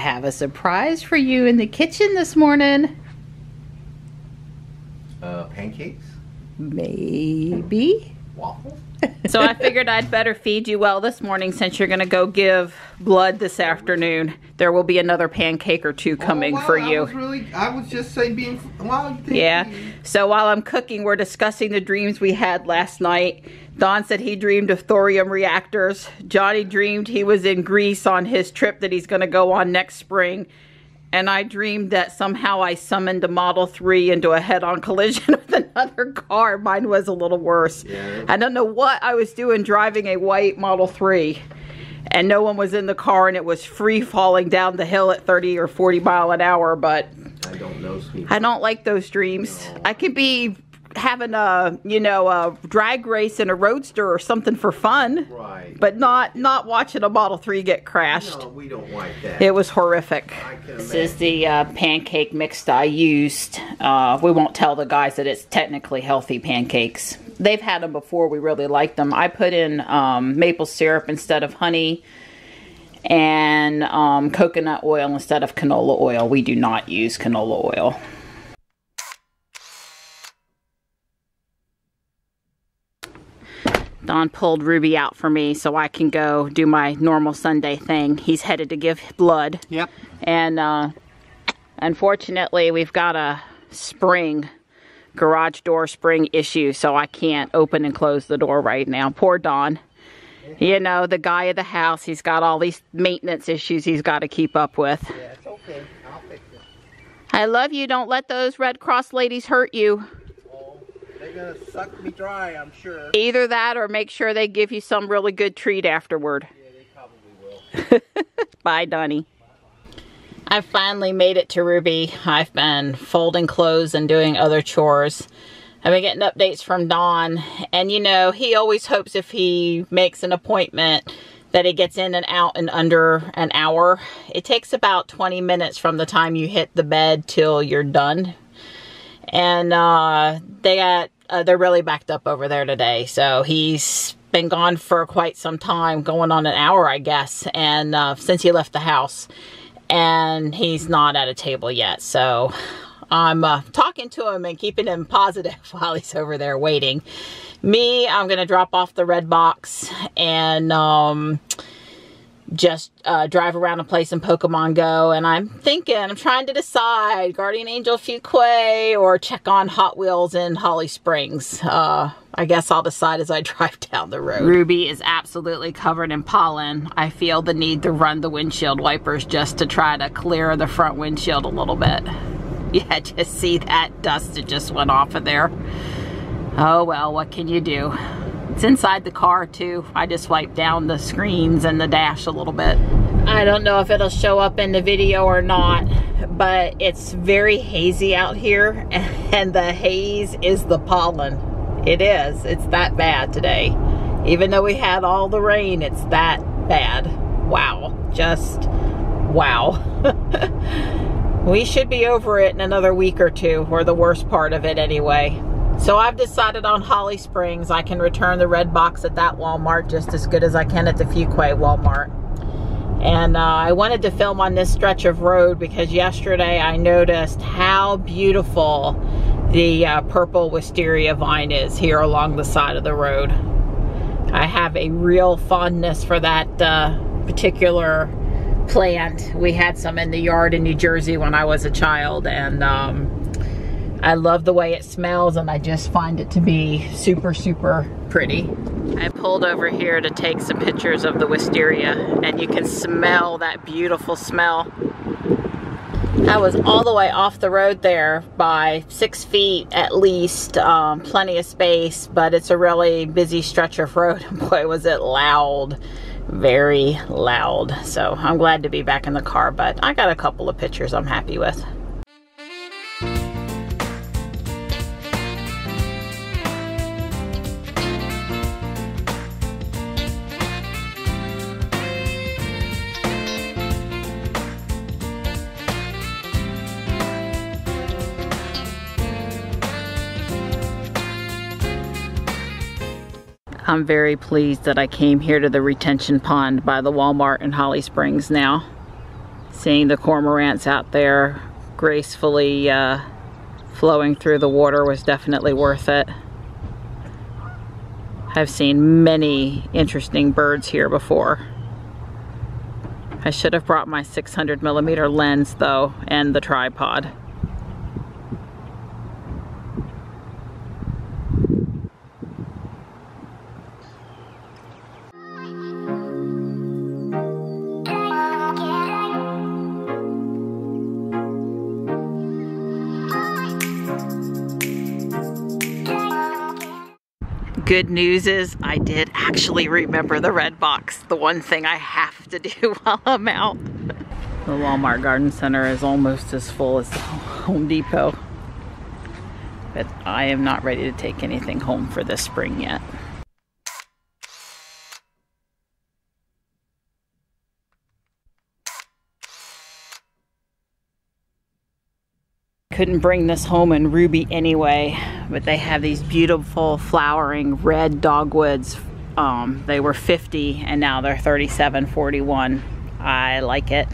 have a surprise for you in the kitchen this morning. Pancakes? Maybe. Waffles? So I figured I'd better feed you well this morning since you're gonna go give blood this afternoon. There will be another pancake or two coming for you. I was just saying being, well, yeah. So while I'm cooking, we're discussing the dreams we had last night. Don said he dreamed of thorium reactors. Johnny dreamed he was in Greece on his trip that he's gonna go on next spring. And I dreamed that somehow I summoned a Model 3 into a head-on collision with another car. Mine was a little worse. Yeah. I don't know what I was doing driving a white Model 3. And no one was in the car, and it was free falling down the hill at 30 or 40 mile an hour. But I don't know, sweetie. I don't like those dreams. No. I could be having a, you know, a drag race in a roadster or something for fun. Right. But not watching a Model 3 get crashed. No, we don't like that. It was horrific. This is the pancake mix I used. We won't tell the guys that it's technically healthy pancakes. They've had them before. We really like them. I put in maple syrup instead of honey and coconut oil instead of canola oil. We do not use canola oil. Don pulled Ruby out for me so I can go do my normal Sunday thing. He's headed to give blood. Yep. And unfortunately, we've got a garage door spring issue, so I can't open and close the door right now. Poor Don. You know, the guy of the house, he's got all these maintenance issues he's got to keep up with. Yeah, it's okay. I'll fix it. I love you. Don't let those Red Cross ladies hurt you. They're gonna suck me dry, I'm sure. Either that or make sure they give you some really good treat afterward. Yeah, they probably will. Bye, Donnie. I finally made it to Ruby. I've been folding clothes and doing other chores. I've been getting updates from Don, and you know, he always hopes if he makes an appointment that he gets in and out in under an hour. It takes about 20 minutes from the time you hit the bed till you're done. And they're really backed up over there today. So he's been gone for quite some time, going on an hour, I guess, and since he left the house. And he's not at a table yet. So I'm talking to him and keeping him positive while he's over there waiting. Me, I'm going to drop off the red box and just drive around and play some Pokemon Go. And I'm trying to decide Guardian Angel Fuquay or check on Hot Wheels in Holly Springs. I guess I'll decide as I drive down the road. Ruby is absolutely covered in pollen. I feel the need to run the windshield wipers just to try to clear the front windshield a little bit. Yeah, just see that dust that just went off of there. Oh well, what can you do? It's inside the car too. I just wiped down the screens and the dash a little bit. I don't know if it'll show up in the video or not, but it's very hazy out here, and the haze is the pollen. It is. It's that bad today. Even though we had all the rain, it's that bad. Wow. Just wow. We should be over it in another week or two, or the worst part of it anyway. So I've decided on Holly Springs. I can return the red box at that Walmart just as good as I can at the Fuquay Walmart. And I wanted to film on this stretch of road because yesterday I noticed how beautiful the purple wisteria vine is here along the side of the road. I have a real fondness for that particular plant. We had some in the yard in New Jersey when I was a child, and I love the way it smells, and I just find it to be super, super pretty. I pulled over here to take some pictures of the wisteria, and you can smell that beautiful smell. I was all the way off the road there by 6 feet at least, plenty of space, but it's a really busy stretch of road. Boy, was it loud, very loud. So I'm glad to be back in the car, but I got a couple of pictures I'm happy with. I'm very pleased that I came here to the retention pond by the Walmart in Holly Springs now. Seeing the cormorants out there gracefully flowing through the water was definitely worth it. I've seen many interesting birds here before. I should have brought my 600mm lens though, and the tripod. Good news is I did actually remember the red box, the one thing I have to do while I'm out. The Walmart Garden Center is almost as full as the Home Depot, but I am not ready to take anything home for this spring yet. Couldn't bring this home in ruby anyway, but they have these beautiful flowering red dogwoods. They were 50 and now they're 37.41. I like it.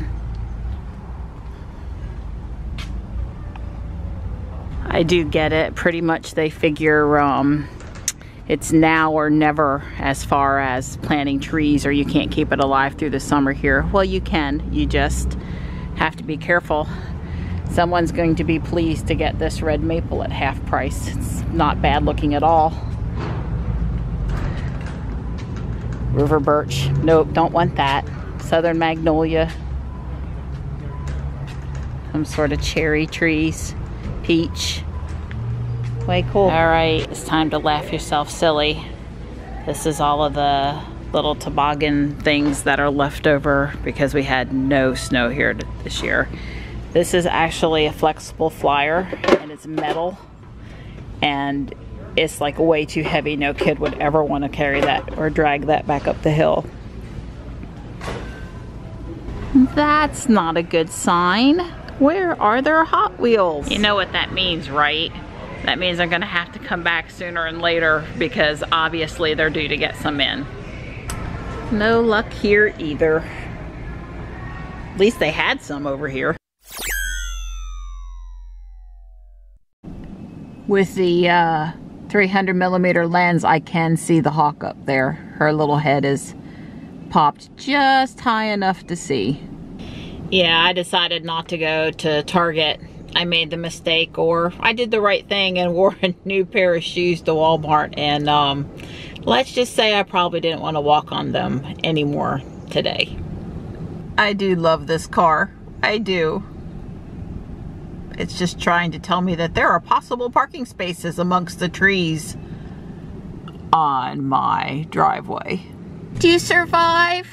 I do get it. Pretty much they figure it's now or never as far as planting trees, or you can't keep it alive through the summer here. Well, you can. You just have to be careful. Someone's going to be pleased to get this red maple at half price. It's not bad looking at all. River birch. Nope, don't want that. Southern magnolia. Some sort of cherry trees. Peach. Way cool. Alright, it's time to laugh yourself silly. This is all of the little toboggan things that are left over because we had no snow here this year. This is actually a flexible flyer and it's metal and it's like way too heavy. No kid would ever want to carry that or drag that back up the hill. That's not a good sign. Where are their Hot Wheels? You know what that means, right? That means they're gonna have to come back sooner and later because obviously they're due to get some in. No luck here either. At least they had some over here. With the 300mm lens, I can see the hawk up there. Her little head is popped just high enough to see. Yeah, I decided not to go to Target. I made the mistake, or I did the right thing and wore a new pair of shoes to Walmart, and let's just say I probably didn't want to walk on them anymore today. I do love this car. I do. It's just trying to tell me that there are possible parking spaces amongst the trees on my driveway. Do you survive?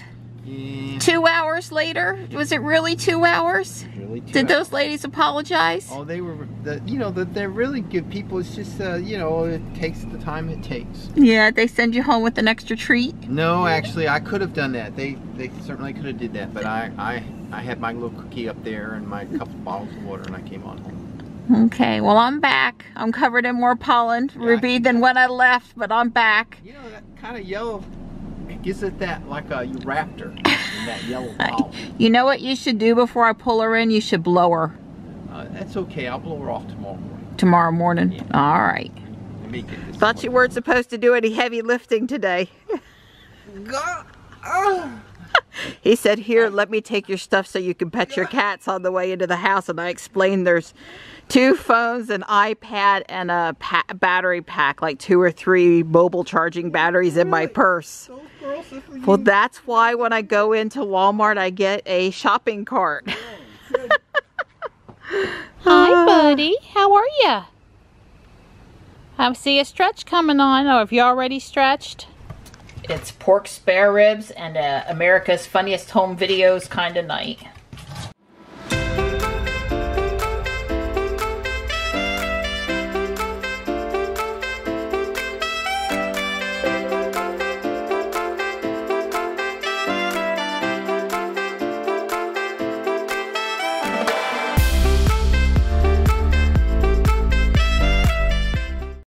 Yeah. 2 hours later? Was it really 2 hours? Really 2 hours. Did those ladies apologize? Oh, they were, they're really good people. It's just, it takes the time it takes. Yeah, they send you home with an extra treat? No, actually, I could have done that. They certainly could have did that, but I had my little cookie up there and my couple bottles of water, and I came on home. Okay, well, I'm back. I'm covered in more pollen, yeah, Ruby, than when I left, but I'm back. You know, that kind of yellow, it gives it that, like a raptor, in that yellow pollen. You know what you should do before I pull her in? You should blow her. That's okay. I'll blow her off tomorrow morning. Tomorrow morning? Yeah. All right. Thought you weren't supposed to do any heavy lifting today. He said, here, let me take your stuff so you can pet your cats on the way into the house. And I explained there's 2 phones, an iPad, and a battery pack, like 2 or 3 mobile charging batteries in my purse. Well, that's why when I go into Walmart, I get a shopping cart. Hi, buddy. How are you? I see a stretch coming on. Oh, have you already stretched? It's pork spare ribs and America's Funniest Home Videos kind of night.